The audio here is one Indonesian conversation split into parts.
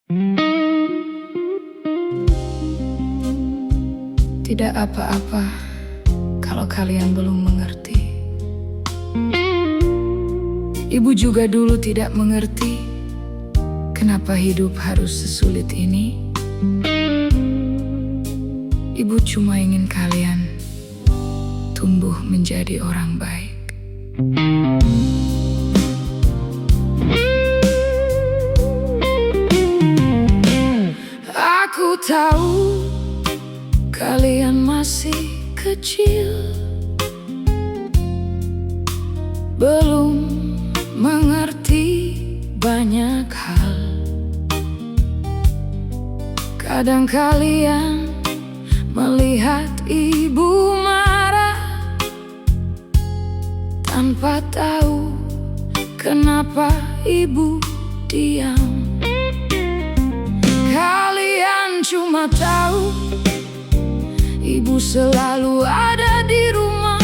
Tidak apa-apa kalau kalian belum mengerti. Ibu juga dulu tidak mengerti kenapa hidup harus sesulit ini. Ibu cuma ingin kalian tumbuh menjadi orang baik. Aku tahu kalian masih kecil, belum mengerti banyak hal. Kadang kalian melihat ibu marah tanpa tahu kenapa ibu diam. Kalian cuma tahu ibu selalu ada di rumah,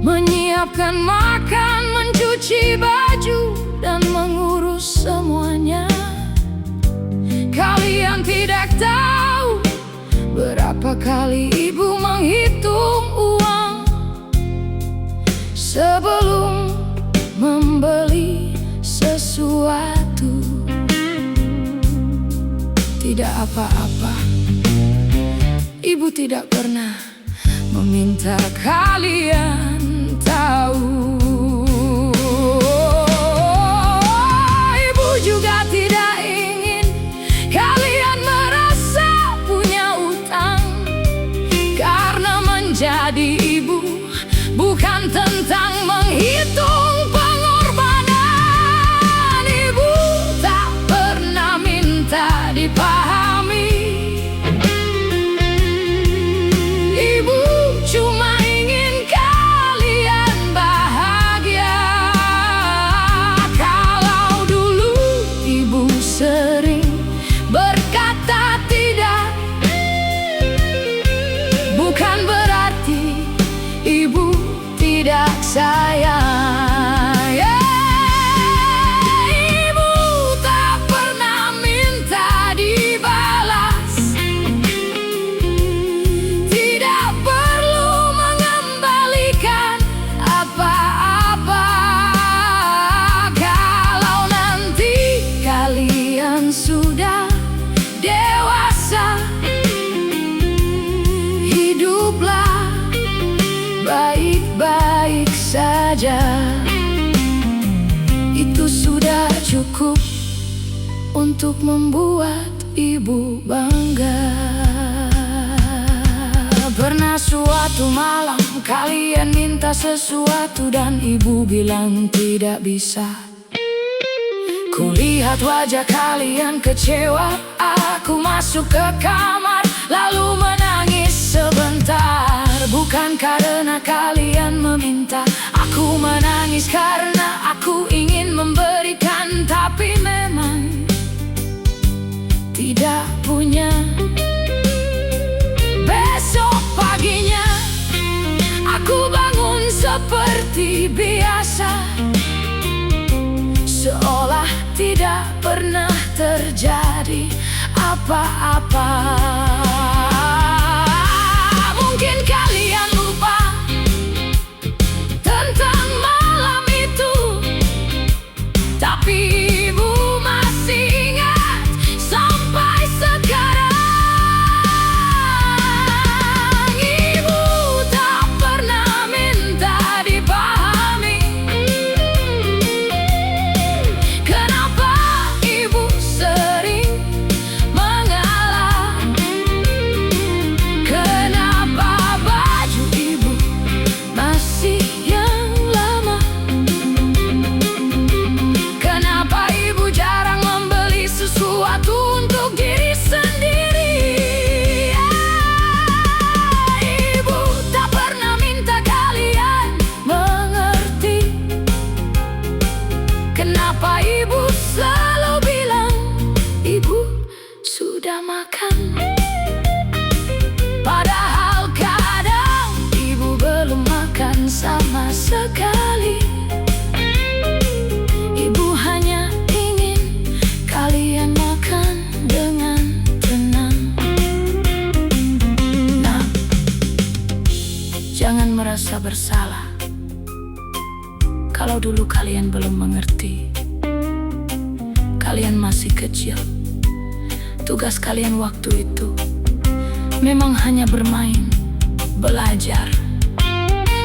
menyiapkan makan, mencuci baju, dan mengurus semuanya. Kalian tidak tahu berapa kali ibu menghitung uang sebelum membeli sesuatu. Tidak apa-apa, ibu tidak pernah meminta kalian tahu. Ibu juga tidak ingin kalian merasa punya utang, karena menjadi ibu bukan tentang menghitung pengorbanan. Ibu tak pernah minta dipahami. Ibu cuma ingin kalian bahagia. Kalau dulu ibu sering berkata tidak, bukan berarti ibu tidak sayang. Ibu tak pernah minta dibalas, tidak perlu mengembalikan apa-apa. Kalau nanti kalian sudah dewasa, hiduplah baik-baik saja. Itu sudah cukup untuk membuat ibu bangga. Pernah suatu malam kalian minta sesuatu dan ibu bilang tidak bisa. Kulihat wajah kalian kecewa. Aku masuk ke kamar lalu menangis sebentar. Bukan karena kalian meminta, aku menangis karena aku ingin memberikan, tapi memang tidak punya. Besok paginya aku bangun seperti biasa, seolah tidak pernah terjadi apa-apa. Mungkin kalian lupa tentang malam itu, tapi ibu masih ingat sampai sekarang. Ibu tak pernah minta dipahami. Kenapa ibu sering mengalah? kalian belum mengerti. Kalian masih kecil. Tugas kalian waktu itu memang hanya bermain, belajar,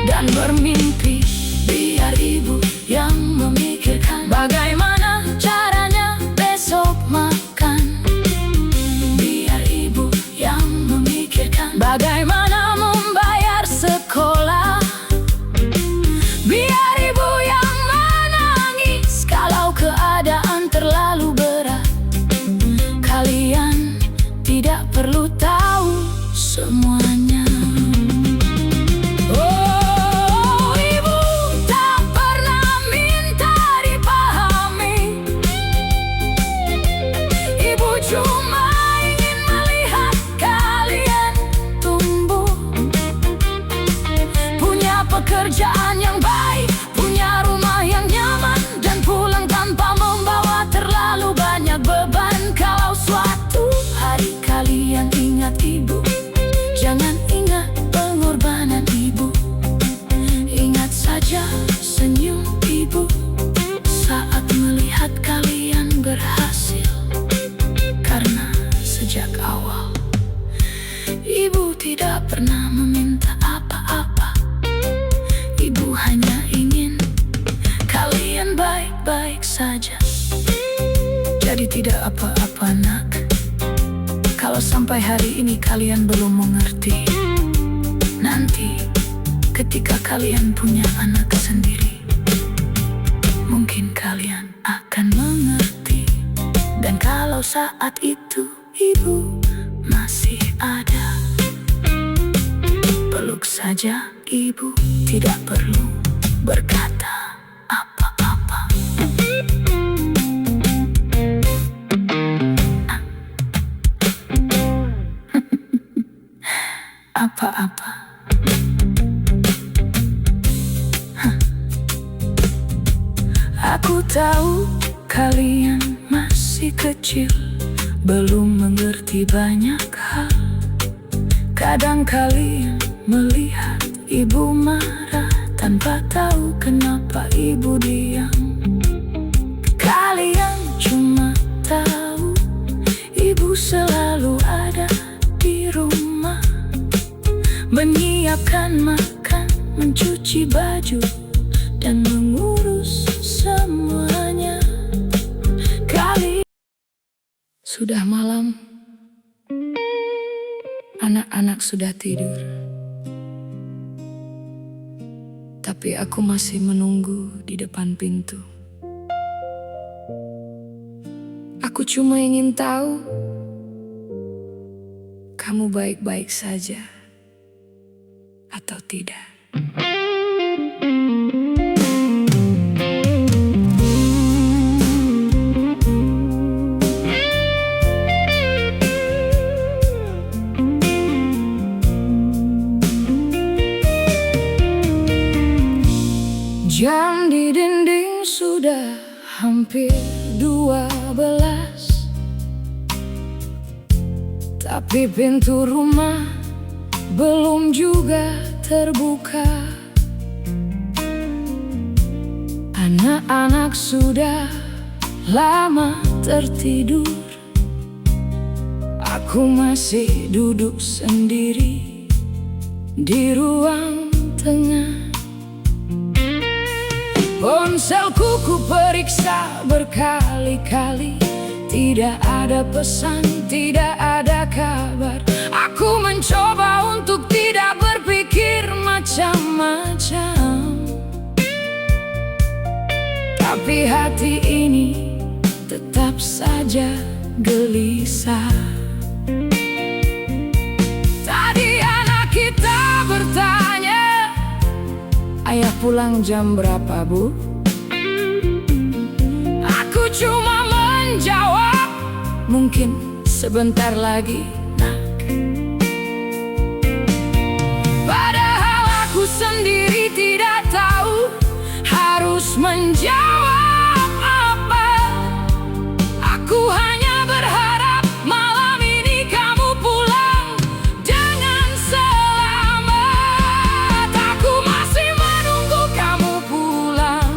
dan bermimpi. Biar ibu yang memikirkan bagaimana caranya besok makan. Biar ibu yang memikirkan bagaimana membayar sekolah. Biar ibu yang menangis kalau keadaan terlalu berat. Kalian tidak perlu tahu semuanya. Oh, ibu tak pernah minta dipahami. Ibu cuma ingin melihat kalian tumbuh, punya pekerjaan yang baik, punya rumah yang nyaman, dan pulang tanpa membawa terlalu banyak beban. Kalau suatu hari kalian ingat ibu, jangan ingat pengorbanan ibu. Ingat saja senyum ibu saat melihat kalian berhasil. Karena sejak awal ibu tidak pernah meminta apa-apa. Ibu hanya ingin kalian baik-baik saja. Jadi tidak apa-apa nak, kalau sampai hari ini kalian belum mengerti. Nanti ketika kalian punya anak sendiri, mungkin kalian akan mengerti. Dan kalau saat itu ibu masih ada, peluk saja ibu, tidak perlu berkata apa-apa. Apa-apa. Aku tahu kalian masih kecil, belum mengerti banyak hal. Kadang kalian melihat ibu marah tanpa tahu kenapa ibu diam. Kalian cuma tahu ibu selalu ada di rumah, menyiapkan makan, mencuci baju, dan mengurus semuanya. Sudah malam, anak-anak sudah tidur, tapi aku masih menunggu di depan pintu. Aku cuma ingin tahu kamu baik-baik saja atau tidak. Jam di dinding sudah hampir 12, tapi pintu rumah belum juga terbuka. Anak-anak sudah lama tertidur. Aku masih duduk sendiri di ruang tengah. Ponselku ku periksa berkali-kali, tidak ada pesan, tidak ada kabar. Aku mencoba untuk tidak berpikir macam-macam, tapi hati ini tetap saja gelisah. Tadi anak kita bertanya, "Ayah pulang jam berapa, Bu?" Aku cuma menjawab, "Mungkin sebentar lagi, Nak." Padahal aku sendiri tidak tahu harus menjawab apa. Aku hanya berharap malam ini kamu pulang dengan selamat. Aku masih menunggu kamu pulang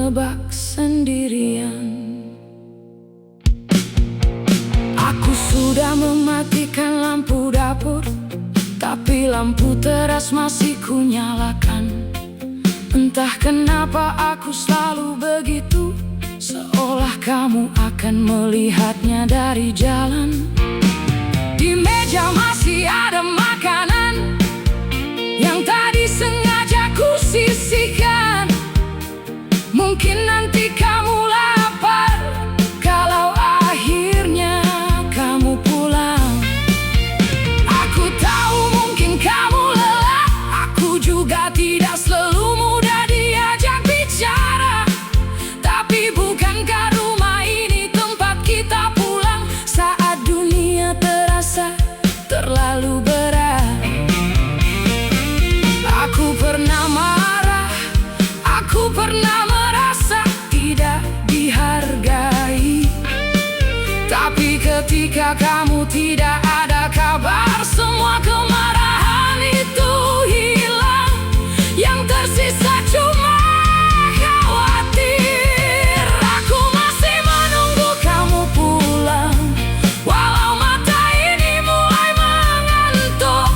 menebak sendirian. Aku sudah mematikan lampu dapur, tapi lampu teras masih kunyalakan. Entah kenapa aku selalu begitu, seolah kamu akan melihatnya dari jalan. Di meja masih ada makanan yang tadi sengaja ku sisihkan. Mungkin nanti kamu lapar kalau akhirnya kamu pulang. Aku tahu mungkin kamu lelah, aku juga tidak selalu mudah diajak bicara. Tapi bukankah rumah ini tempat kita pulang saat dunia terasa terlalu berat? Aku pernah marah, aku pernah merasa tidak dihargai. Tapi ketika kamu tidak ada kabar, semua kemarahan itu hilang. Yang tersisa cuma khawatir. Aku masih menunggu kamu pulang, walau mata ini mulai mengantuk.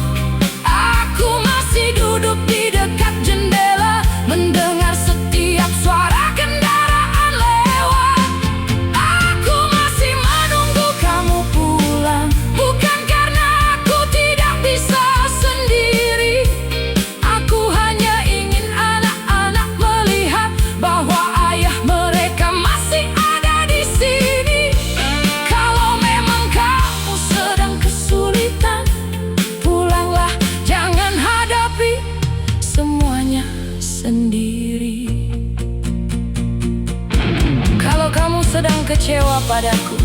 Aku masih duduk di dekat jendela, mendengar setiap suara kendaraan lewat. Aku masih menunggu kamu pulang, bukan karena aku tidak bisa sendiri. Aku hanya ingin anak-anak melihat bahwa ayah mereka masih ada di sini. Kalau memang kamu sedang kesulitan, pulanglah, jangan hadapi semuanya sendiri. Kalau kamu sedang kecewa padaku,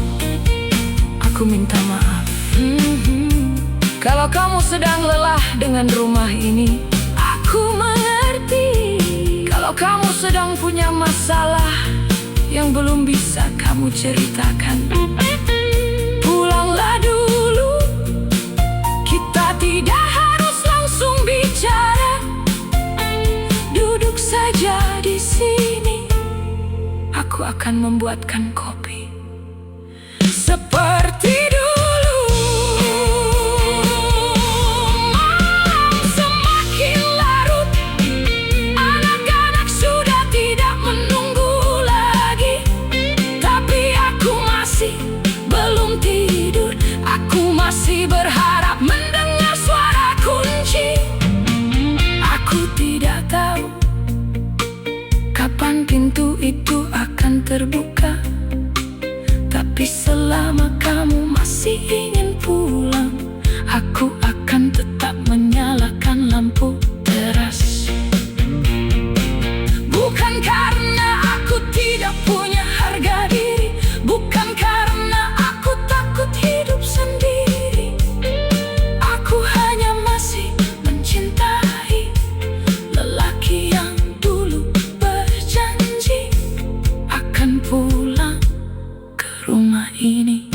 aku minta maaf. Kalau kamu sedang lelah dengan rumah ini, aku mengerti. Kalau kamu sedang punya masalah yang belum bisa kamu ceritakan, pulanglah dulu. Kita tidak harus langsung bicara. Duduk saja di sini, aku akan membuatkan kopi seperti dulu. Malam semakin larut, anak-anak sudah tidak menunggu lagi. Tapi aku masih belum tidur. Aku masih berharap mendengar suara kunci. Aku tidak tahu kapan pintu itu akan terbuka, tapi selama kamu masih ingin pulang, aku akan tetap menyalakan lampu teras. Bukan karena aku tidak punya harga diri, bukan karena aku takut hidup sendiri. Aku hanya masih mencintai lelaki yang dulu berjanji akan pulang ke rumah ini.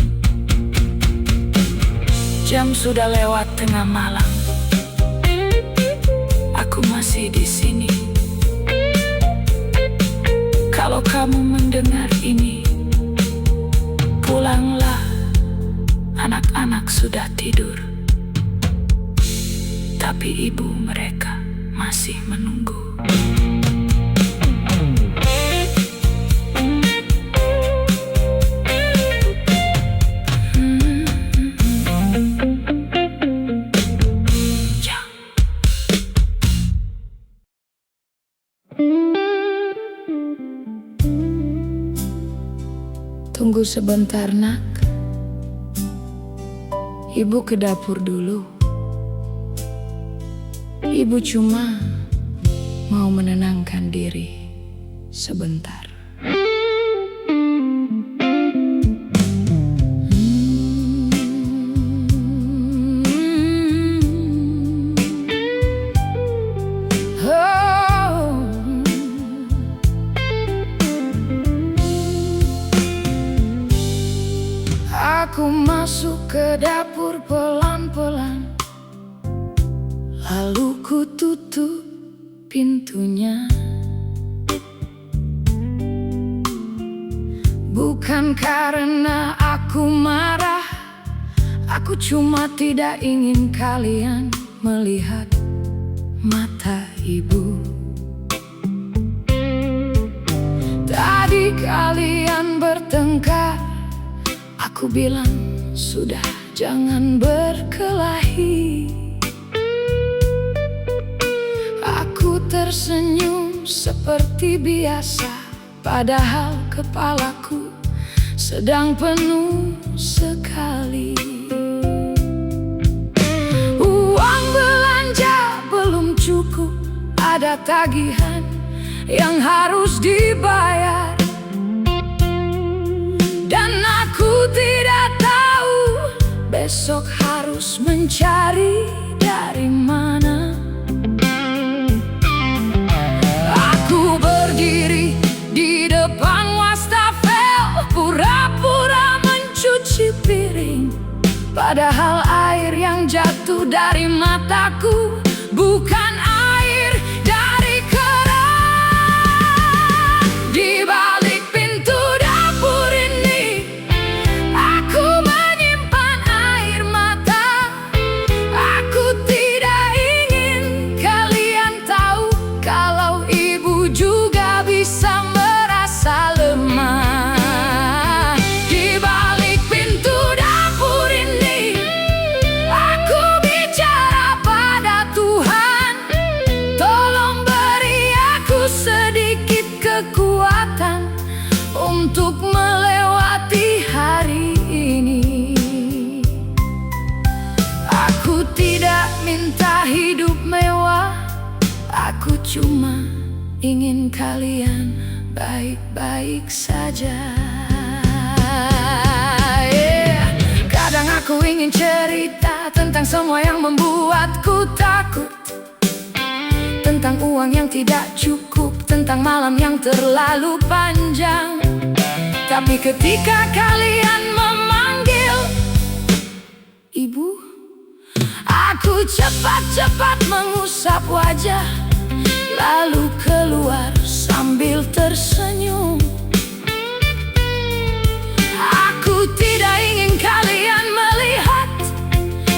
Jam sudah lewat tengah malam, aku masih di sini. Kalau kamu mendengar ini, pulanglah, anak-anak sudah tidur. Tapi ibu mereka masih menunggu. Ya. Tunggu sebentar, nak. Ibu ke dapur dulu. Ibu cuma mau menenangkan diri sebentar. Aku masuk ke dapur pelan-pelan, lalu ku tutup pintunya. Bukan karena aku marah, aku cuma tidak ingin kalian melihat mata ibu. Tadi kalian bertengkar, aku bilang sudah, jangan berkelahi. Aku tersenyum seperti biasa, padahal kepalaku sedang penuh sekali. Uang belanja belum cukup, ada tagihan yang harus dibayar. Dan aku tidak tahu besok harus mencari dari mana. Aku berdiri di depan wastafel, pura-pura mencuci piring, padahal air yang jatuh dari mataku bukan air dari keran. Di balik pintu dapur ini, aku menyimpan air mata. Aku tidak ingin kalian tahu kalau ibu juga bisa merasa lemah. Di balik pintu dapur ini, aku bicara pada Tuhan. Tolong beri aku sedikit kekuatan untuk melewati hari ini. Aku tidak minta hidup mewah, aku cuma ingin kalian baik-baik saja. Kadang aku ingin cerita tentang semua yang membuatku takut, tentang uang yang tidak cukup, tentang malam yang terlalu panjang. Tapi ketika kalian memanggil ibu, aku cepat-cepat mengusap wajah, lalu keluar sambil tersenyum. Aku tidak ingin kalian melihat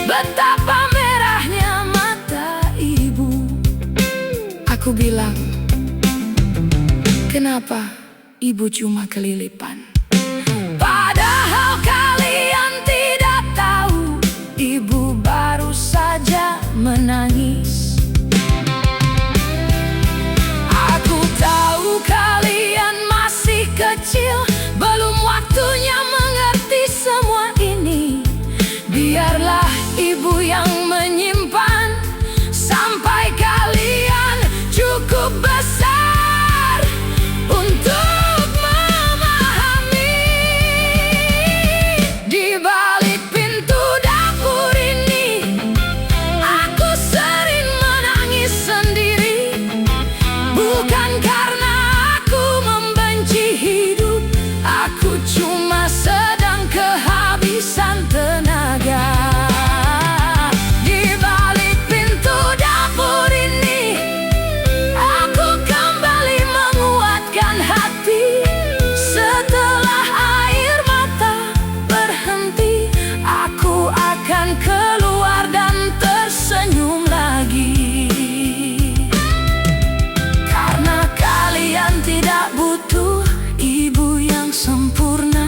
betapa merahnya mata ibu. Aku bilang, kenapa ibu cuma kelilipan? Padahal kalian tidak tahu, ibu baru saja menangis. Aku tahu kalian masih kecil, belum waktunya mengerti semua ini. Biarlah ibu yang menyimpan sampai kalian cukup besar untuk memahami. Di balik pintu dapur ini, aku sering menangis sendiri. Bukan karena aku membenci hidup, aku cuma sedang kehabisan tenaga. Di balik pintu dapur ini, aku kembali menguatkan hati. Setelah air mata berhenti, aku akan keluar dan tersenyum lagi. Karena kalian tidak butuh ibu yang sempurna,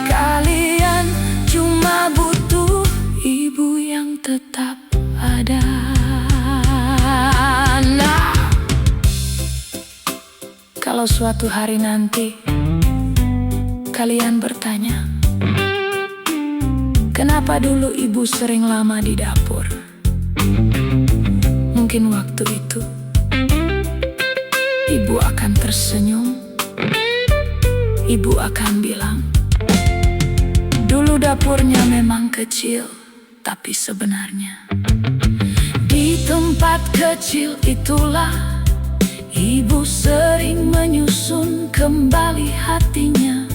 kalian cuma butuh ibu yang tetap ada. Nah, kalau suatu hari nanti kalian bertanya, kenapa dulu ibu sering lama di dapur? Mungkin waktu itu ibu akan tersenyum. Ibu akan bilang, dulu dapurnya memang kecil, tapi sebenarnya di tempat kecil itulah ibu sering menyusun kembali hatinya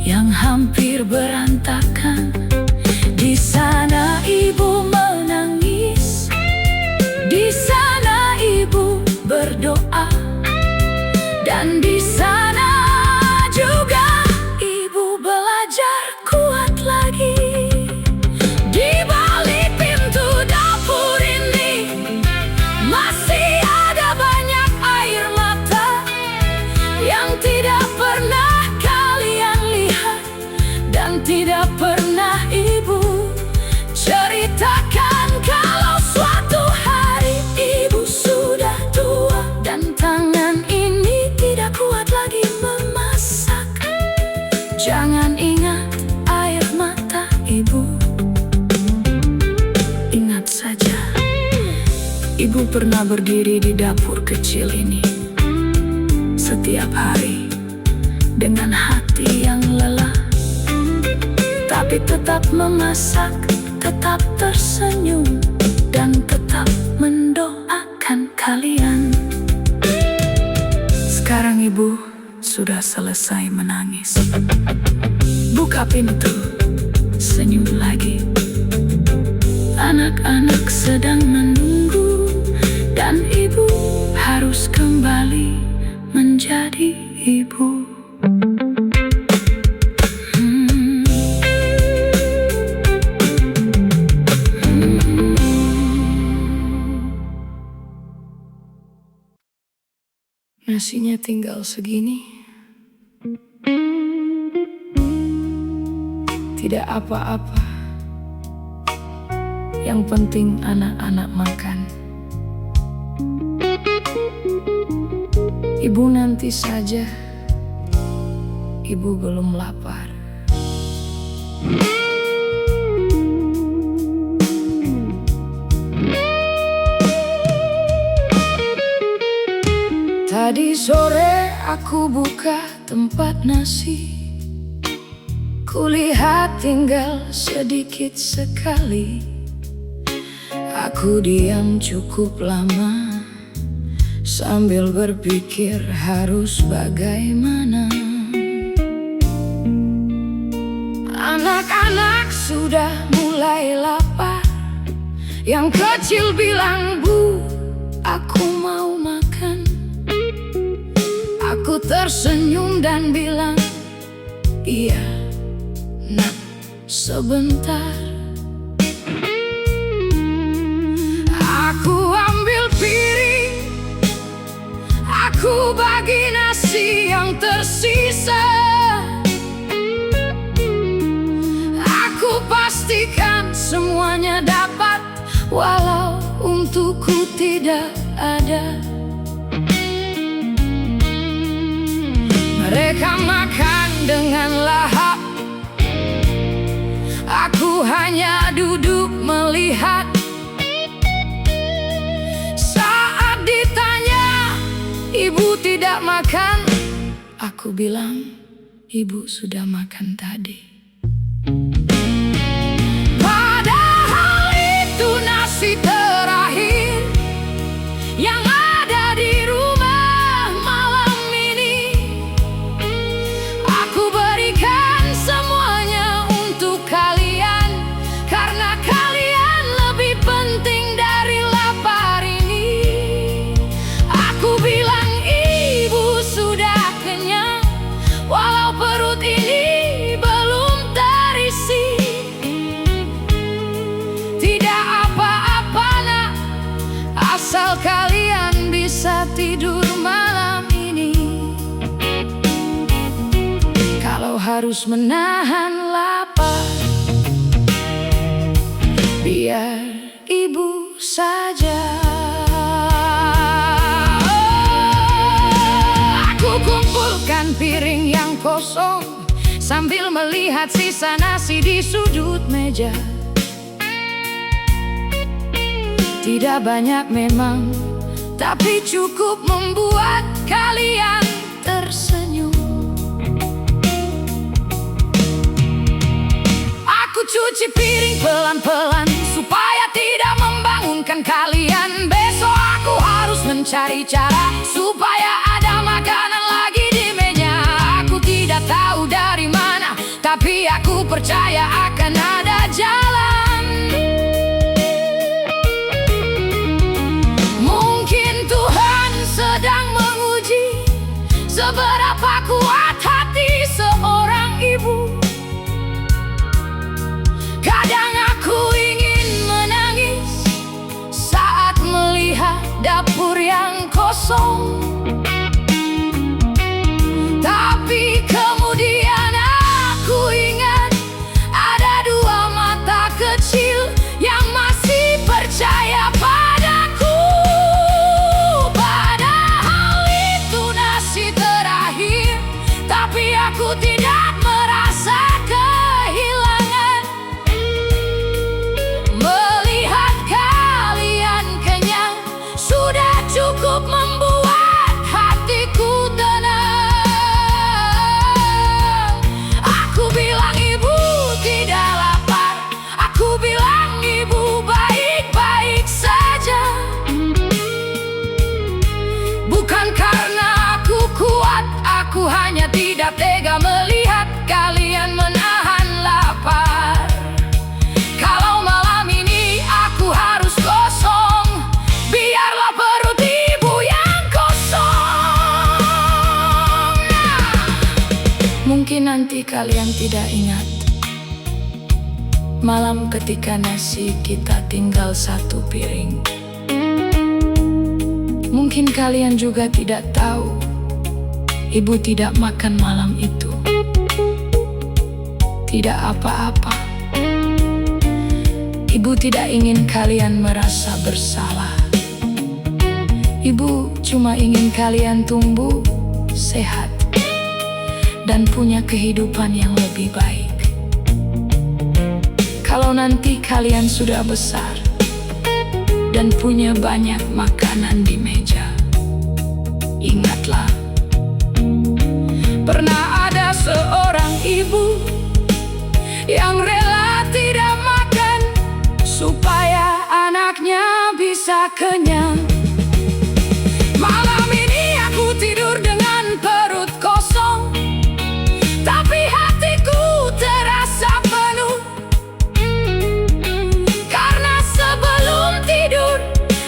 yang hampir berantakan. Di sana ibu menangis, di sana ibu berdoa, dan di sana Ibu pernah berdiri di dapur kecil ini setiap hari dengan hati yang lelah, tapi tetap memasak, tetap tersenyum, dan tetap mendoakan kalian. Sekarang ibu sudah selesai menangis. Buka pintu, senyum lagi. Anak-anak sedang menunggu, dan ibu harus kembali menjadi ibu. Nasinya tinggal segini. Tidak apa-apa. Yang penting anak-anak makan. Ibu nanti saja. Ibu belum lapar. Tadi sore aku buka tempat nasi, kulihat tinggal sedikit sekali. Aku diam cukup lama sambil berpikir harus bagaimana. Anak-anak sudah mulai lapar. Yang kecil bilang, "Bu, aku mau makan." Aku tersenyum dan bilang, "Iya, nak, sebentar." Aku ambil piring, aku bagi nasi yang tersisa. Aku pastikan semuanya dapat, walau untukku tidak ada. Mereka makan dengan lahap, aku hanya duduk melihat. Saat ditanya, "Ibu tidak makan?" aku bilang, "Ibu sudah makan tadi." Padahal itu nasi terakhir yang ada di rumah malam ini. Aku berikan semuanya untuk kalian, karena kalian lebih penting dari lapar ini. Aku bilang ibu sudah kenyang, walau perut ini belum terisi. Tidak apa-apa nak, asal kalian bisa tidur malam ini. Kalau harus menahan lapar, biar ibu saja. Aku kumpulkan piring yang kosong sambil melihat sisa nasi di sudut meja. Tidak banyak memang, tapi cukup membuat kalian tersenyum. Aku cuci piring pelan-pelan supaya tidak membangunkan kalian. Besok aku harus mencari cara supaya ada makanan lagi di meja. Aku tidak tahu dari mana, tapi aku percaya akan ada jalan. Mungkin Tuhan sedang menguji seberapa kuat hati seorang ibu. Kadang aku ingin menangis saat melihat dapur yang kosong. Tapi kemudian aku ingat ada dua mata kecil yang masih percaya padaku. Padahal itu nasi terakhir, tapi aku tidak merasa kehilangan. Melihat kalian kenyang nanti kalian tidak ingat malam ketika nasi kita tinggal satu piring. Mungkin kalian juga tidak tahu, ibu tidak makan malam itu. Tidak apa-apa. Ibu tidak ingin kalian merasa bersalah. Ibu cuma ingin kalian tumbuh sehat dan punya kehidupan yang lebih baik. Kalau nanti kalian sudah besar dan punya banyak makanan di meja, ingatlah, pernah ada seorang ibu yang rela tidak makan supaya anaknya bisa kenyang. Malam ini aku tidur dengan perut kosong, tapi hatiku terasa penuh. Karena sebelum tidur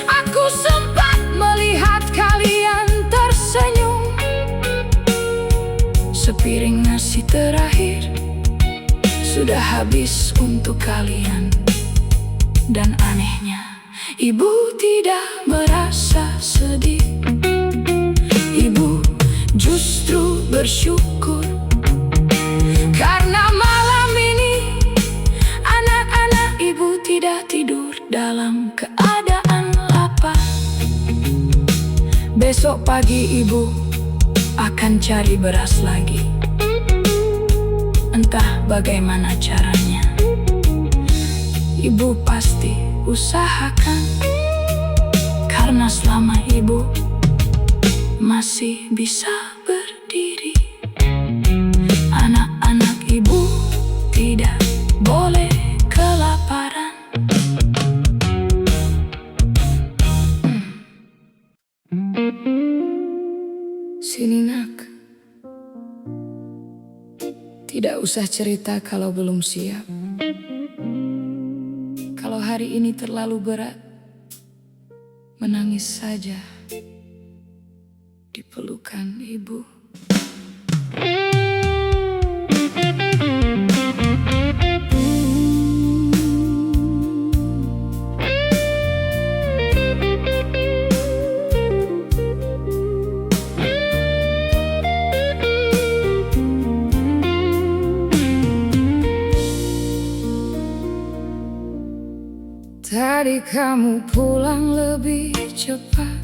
aku sempat melihat kalian tersenyum. Sepiring nasi terakhir sudah habis untuk kalian. Dan anehnya, ibu tidak merasa sedih. Ibu justru bersyukur karena malam ini anak-anak ibu tidak tidur dalam keadaan lapar. Besok pagi ibu akan cari beras lagi. Entah bagaimana caranya, ibu pasti usahakan. Karena selama ibu masih bisa berdiri, anak-anak ibu tidak boleh kelaparan. Sini nak, tidak usah cerita kalau belum siap. Kalau hari ini terlalu berat, menangis saja di pelukan ibu. Tadi kamu pulang lebih cepat.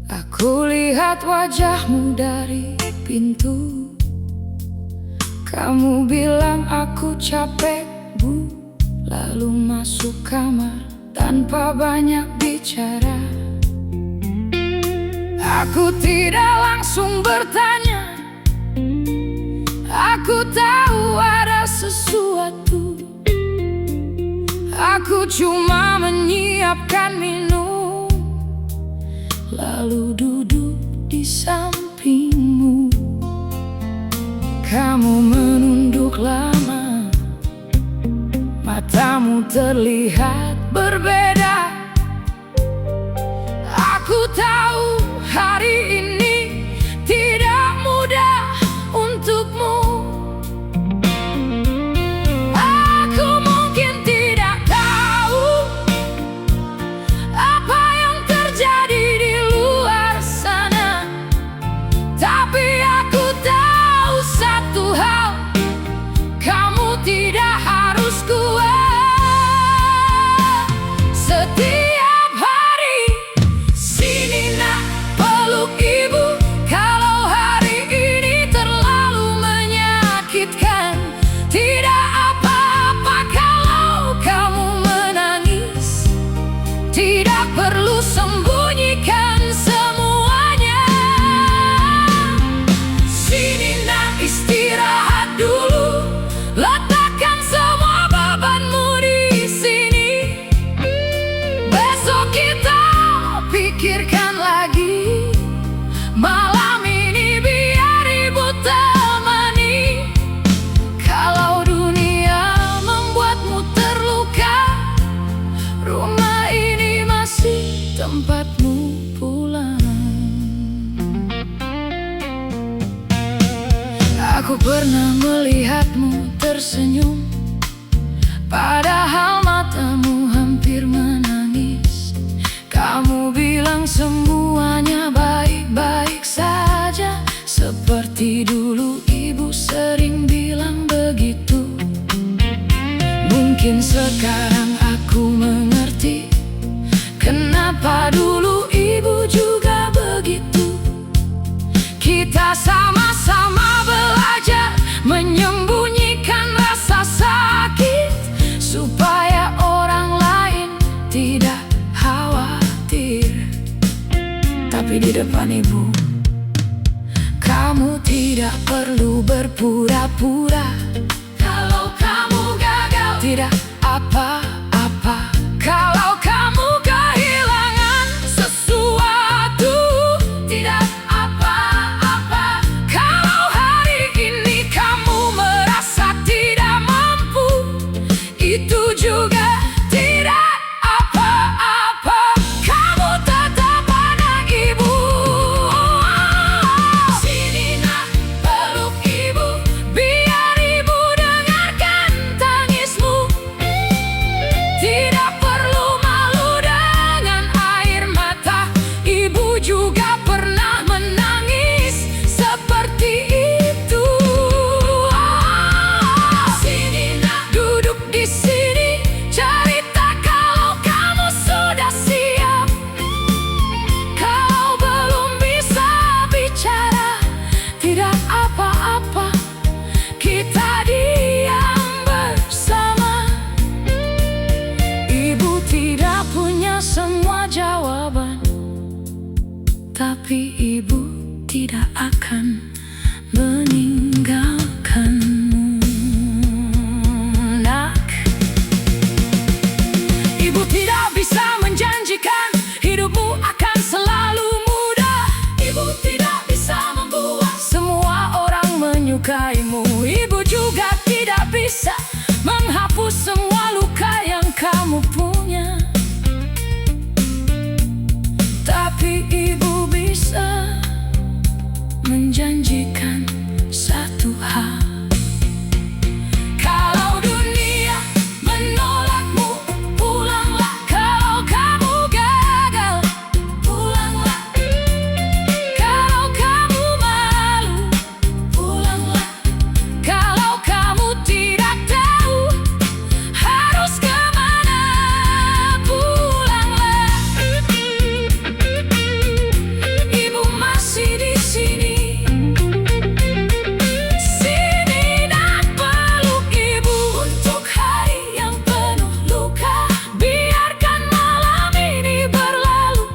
Aku lihat wajahmu dari pintu. Kamu bilang aku capek bu, lalu masuk kamar tanpa banyak bicara. Aku tidak langsung bertanya. Aku tahu ada sesuatu. Aku cuma menyiapkan minum, lalu duduk di sampingmu. Kamu menunduk lama, matamu terlihat berbeda. Aku tahu hari ini tidak mudah untukmu. Tidak harus kuat setiap hari. Sini nak, peluk ibu. Kalau hari ini terlalu menyakitkan, tidak apa-apa kalau kamu menangis. Tidak perlu sembunyikan semuanya. Sini nak, istirahat dulu. Letakkan semua bebanmu di sini. Besok kita pikirkan lagi. Malam ini biar ibu temani. Kalau dunia membuatmu terluka, rumah ini masih tempatmu pulang. Aku pernah melihatmu tersenyum, padahal matamu hampir menangis. Kamu bilang semuanya baik-baik saja, seperti dulu ibu sering bilang begitu. Mungkin sekarang aku mengerti kenapa dulu ibu juga begitu. Kita sama-sama belajar menyembunyikan rasa sakit, supaya orang lain tidak khawatir. Tapi di depan ibu, kamu tidak perlu berpura-pura. Kalau kamu gagal, tidak apa-apa. Kalau kamu kehilangan sesuatu, tidak apa-apa. Kalau hari ini kamu merasa tidak mampu, itu juga tidak apa-apa. Kamu tetap anak ibu. Sini nak, peluk ibu, biar ibu dengarkan tangismu. Tidak perlu malu dengan air mata, ibu juga pernah menangis seperti itu. Sini nak, duduk di sini, cerita kalau kamu sudah siap. Kalau belum bisa bicara, tidak apa-apa, kita diam bersama. Ibu tidak punya semua jawaban, tapi ibu tidak akan meninggalkanmu, nak. Ibu tidak bisa menjanjikan hidupmu akan selalu mudah. Ibu tidak bisa membuat semua orang menyukaimu. Ibu juga tidak bisa menghapus semua luka yang kamu punya. Tapi ibu bisa menjanjikan satu hal. Kalau dunia menolakmu, pulanglah. Kalau kamu gagal, pulanglah. Kalau kamu malu, pulanglah. Kalau kamu tidak tahu harus kemana, pulanglah. Ibu masih di sini. Sini nak, peluk ibu untuk hari yang penuh luka. Biarkan malam ini berlalu,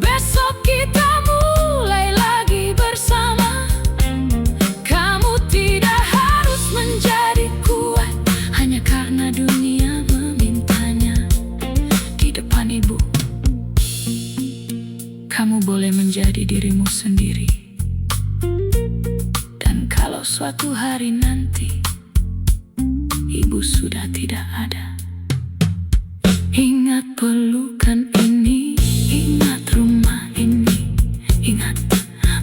besok kita mulai lagi bersama. Kamu tidak harus menjadi kuat hanya karena dunia memintanya. Di depan ibu, kamu boleh menjadi dirimu sendiri. Dan kalau suatu hari nanti ibu sudah tidak ada, ingat pelukan ini, ingat rumah ini, ingat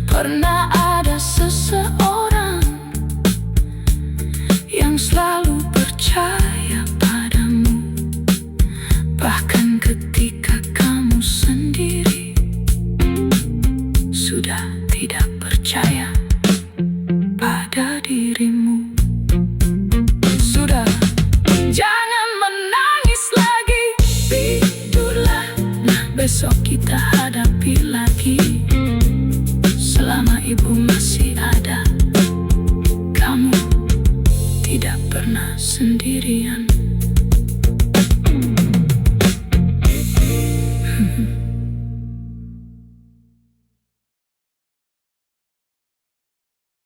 pernah ada seseorang yang selalu percaya padamu, bahkan ketika kamu sendiri sudah tidak percaya pada dirimu. Sudah, jangan menangis lagi, tidurlah. Nah, besok kita hadapi lagi. Selama ibu